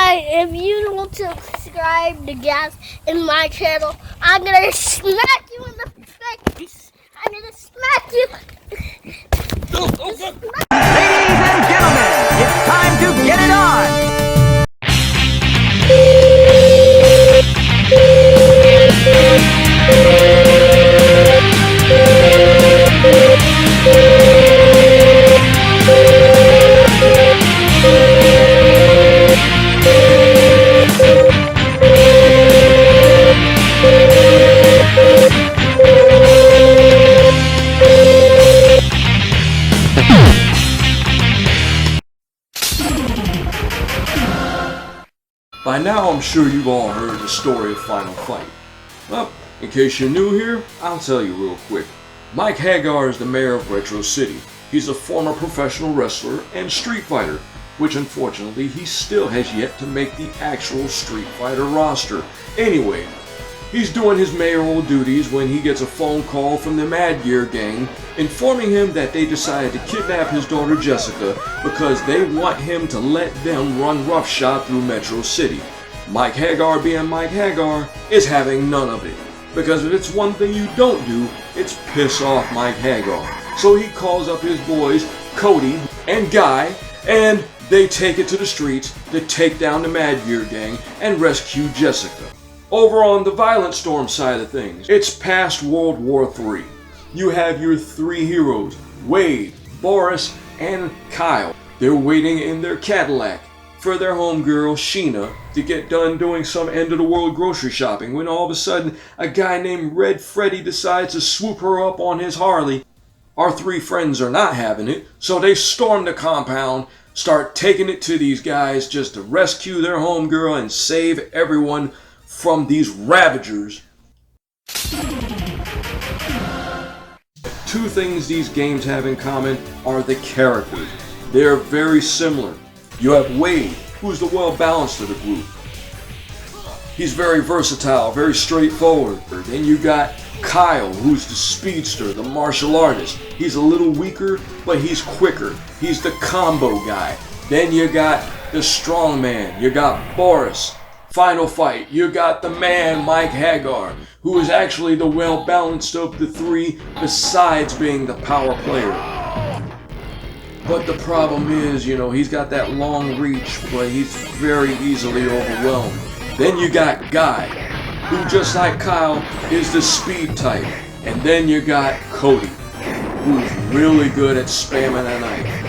guys, if you don't subscribe to G.A.A.S in my channel, I'm gonna smack you in the face. I'm gonna smack you. Ladies and gentlemen, it's time to get it on! By now, I'm sure you've all heard the story of Final Fight. Well, in case you're new here, I'll tell you real quick. Mike Hagar is the mayor of Retro City. He's a former professional wrestler and street fighter, which unfortunately he still has yet to make the actual Street Fighter roster. Anyway, he's doing his mayoral duties when he gets a phone call from the Mad Gear gang informing him that they decided to kidnap his daughter Jessica because they want him to let them run roughshod through Metro City. Mike Hagar, being Mike Hagar, is having none of it. Because if it's one thing you don't do, it's piss off Mike Hagar. So he calls up his boys, Cody and Guy, and they take it to the streets to take down the Mad Gear gang and rescue Jessica. Over on the Violent Storm side of things, it's past World War III. You have your three heroes, Wade, Boris, and Kyle. They're waiting in their Cadillac for their homegirl, Sheena, to get done doing some end-of-the-world grocery shopping when all of a sudden a guy named Red Freddy decides to swoop her up on his Harley. Our three friends are not having it, so they storm the compound, start taking it to these guys just to rescue their homegirl and save everyone from these ravagers. Two things these games have in common are the characters. They are very similar. You have Wade, who's the well-balanced of the group. He's very versatile, very straightforward. Then you got Kyle, who's the speedster, the martial artist. He's a little weaker, but he's quicker. He's the combo guy. Then you got the strong man. You got Boris. Final Fight, you got the man Mike Hagar, who is actually the well-balanced of the three besides being the power player. But the problem is, he's got that long reach, but he's very easily overwhelmed. Then you got Guy, who just like Kyle is the speed type. And then you got Cody, who's really good at spamming a knife.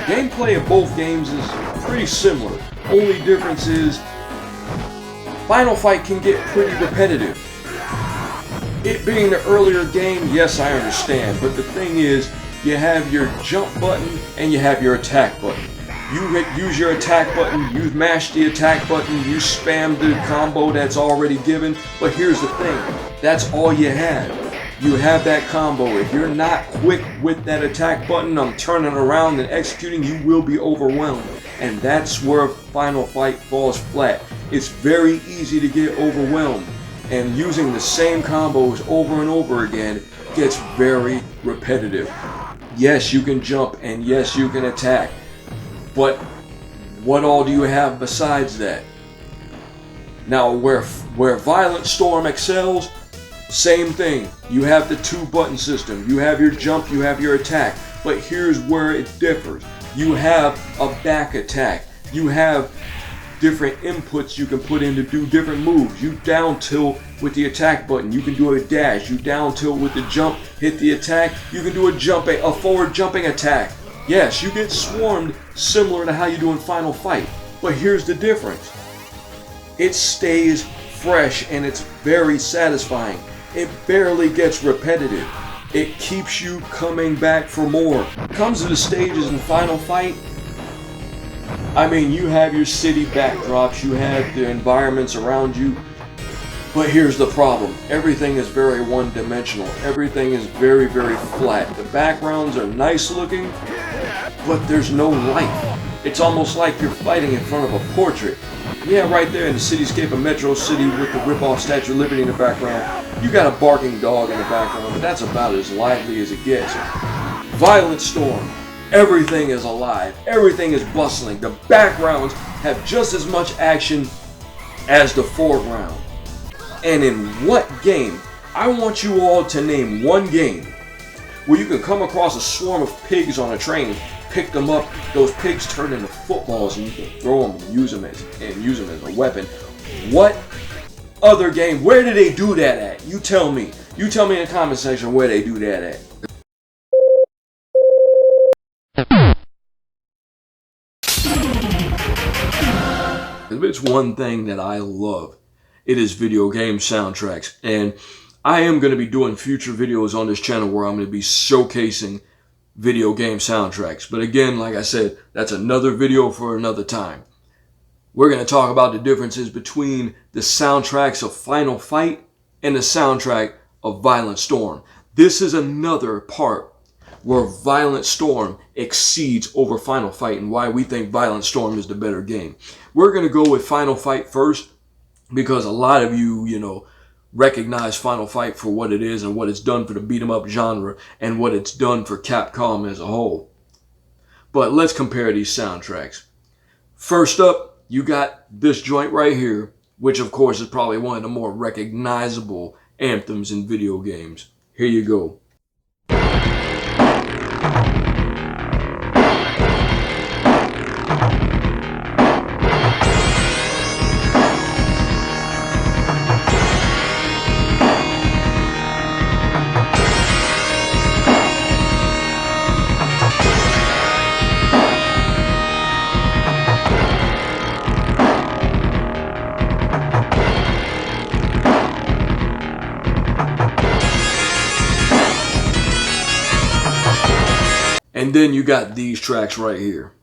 Gameplay of both games is pretty similar. Only difference is Final Fight can get pretty repetitive. It being the earlier game, yes, I understand, but the thing is, you have your jump button and you have your attack button. You use your attack button, you mash the attack button, you spam the combo that's already given, but here's the thing, that's all you have. You have that combo. If you're not quick with that attack button, I'm turning around and executing, you will be overwhelmed. And that's where Final Fight falls flat. It's very easy to get overwhelmed. And using the same combos over and over again gets very repetitive. Yes, you can jump and yes, you can attack. But what all do you have besides that? Now, where Violent Storm excels, same thing. You have the two-button system. You have your jump, you have your attack. But here's where it differs. You have a back attack. You have different inputs you can put in to do different moves. You down tilt with the attack button. You can do a dash. You down tilt with the jump, hit the attack. You can do a forward jumping attack. Yes, you get swarmed similar to how you do in Final Fight. But here's the difference. It stays fresh and it's very satisfying. It barely gets repetitive. It keeps you coming back for more. Comes to the stages in Final Fight, I mean, you have your city backdrops, you have the environments around you, but here's the problem. Everything is very one-dimensional. Everything is very, very flat. The backgrounds are nice looking, but there's no life. It's almost like you're fighting in front of a portrait. Yeah, right there in the cityscape of Metro City with the rip-off Statue of Liberty in the background. You got a barking dog in the background, but that's about as lively as it gets. Violent Storm. Everything is alive. Everything is bustling. The backgrounds have just as much action as the foreground. And in what game? I want you all to name one game where you can come across a swarm of pigs on a train, pick them up, those pigs turn into footballs, and you can throw them and use them as a weapon. What other game? Where do they do that at? You tell me. You tell me in the comment section where they do that at. If it's one thing that I love, it is video game soundtracks. And I am going to be doing future videos on this channel where I'm going to be showcasing video game soundtracks. But again, like I said, that's another video for another time. We're going to talk about the differences between the soundtracks of Final Fight and the soundtrack of Violent Storm. This is another part where Violent Storm exceeds over Final Fight and why we think Violent Storm is the better game. We're going to go with Final Fight first because a lot of you, recognize Final Fight for what it is and what it's done for the beat 'em up genre and what it's done for Capcom as a whole. But let's compare these soundtracks. First up, you got this joint right here, which of course is probably one of the more recognizable anthems in video games. Here you go. And then you got these tracks right here.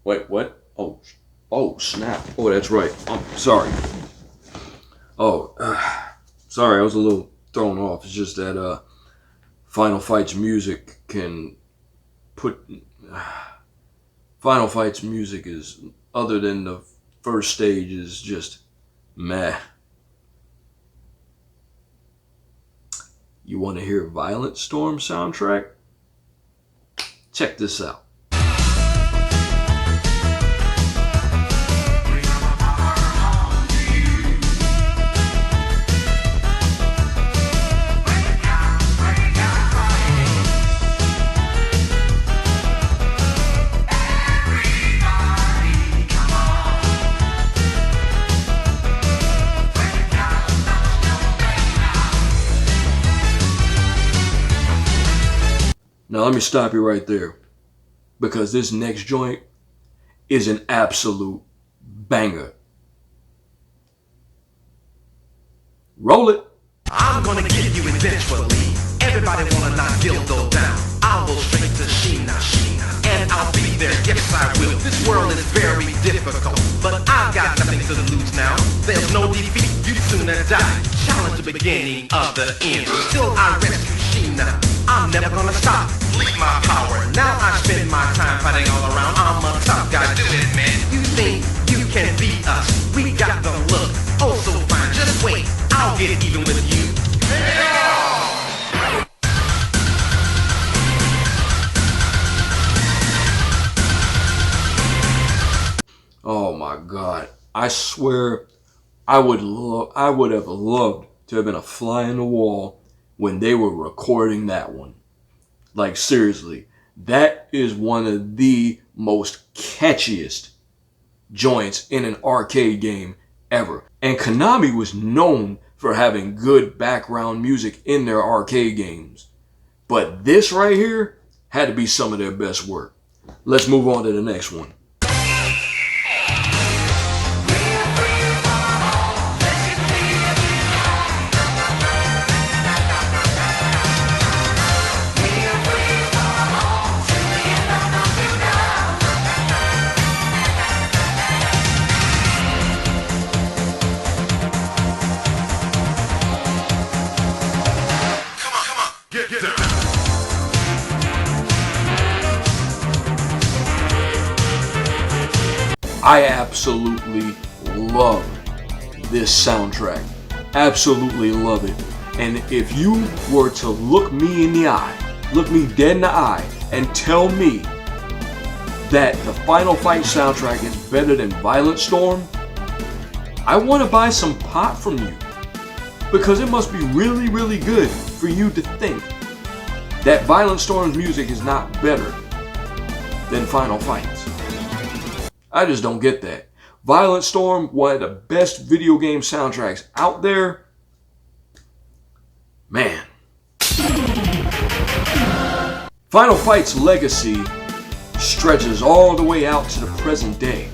Wait, what? Oh, snap. Oh, that's right. I'm sorry. Sorry, I was a little thrown off. It's just that Final Fight's music can put... Final Fight's music is, other than the first stage, is just meh. You want to hear Violent Storm soundtrack? Check this out. Now let me stop you right there, because this next joint is an absolute banger. Roll it. I'm gonna get you eventually. Everybody wanna knock Dildo down. I'll go straight to Sheena, and I'll be there. Yes, I will. This world is very difficult, but I've got nothing to lose now. There's no defeat, you sooner die. Challenge the beginning of the end. Till I rescue Sheena, I'm never gonna stop. Leave my power. Now I spend my time fighting all around. I'm a tough guy, do it, man. You think you can beat us? We got the look. Oh, so fine. Just wait. I'll get even with you. Oh my God. I swear I would have loved to have been a fly in the wall when they were recording that one. Like, seriously, that is one of the most catchiest joints in an arcade game ever. And Konami was known for having good background music in their arcade games. But this right here had to be some of their best work. Let's move on to the next one. Get down. I absolutely love this soundtrack. Absolutely love it. And if you were to look me in the eye, look me dead in the eye, and tell me that the Final Fight soundtrack is better than Violent Storm, I want to buy some pot from you. Because it must be really, really good for you to think that Violent Storm's music is not better than Final Fight's. I just don't get that. Violent Storm, one of the best video game soundtracks out there. Man. Final Fight's legacy stretches all the way out to the present day.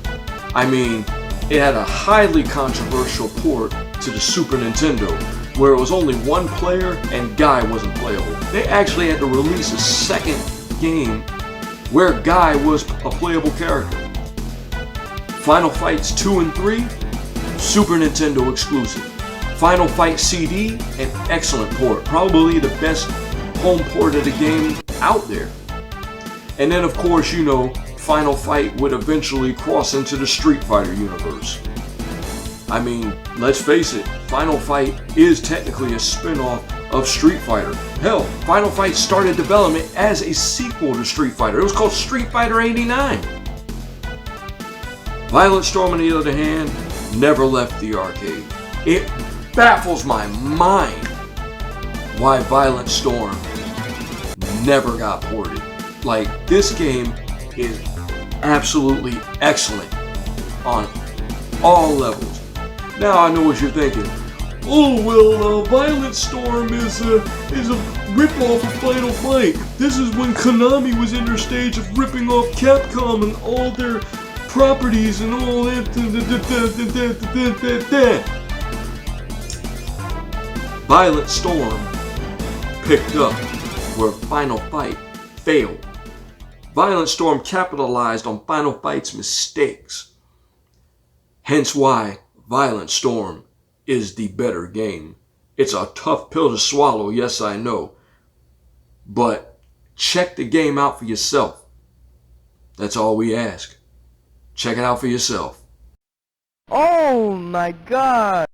I mean, it had a highly controversial port to the Super Nintendo, where it was only one player and Guy wasn't playable. They actually had to release a second game where Guy was a playable character. Final Fights 2 and 3, Super Nintendo exclusive. Final Fight CD, an excellent port, probably the best home port of the game out there. And then of course, you know, Final Fight would eventually cross into the Street Fighter universe. I mean, let's face it, Final Fight is technically a spin-off of Street Fighter. Hell, Final Fight started development as a sequel to Street Fighter. It was called Street Fighter 89. Violent Storm, on the other hand, never left the arcade. It baffles my mind why Violent Storm never got ported. Like, this game is absolutely excellent on all levels. Now I know what you're thinking. Oh well, Violent Storm is a rip-off of Final Fight. This is when Konami was in their stage of ripping off Capcom and all their properties and all that. Violent Storm picked up where Final Fight failed. Violent Storm capitalized on Final Fight's mistakes. Hence why Violent Storm is the better game. It's a tough pill to swallow, yes I know. But check the game out for yourself. That's all we ask. Check it out for yourself. Oh my God!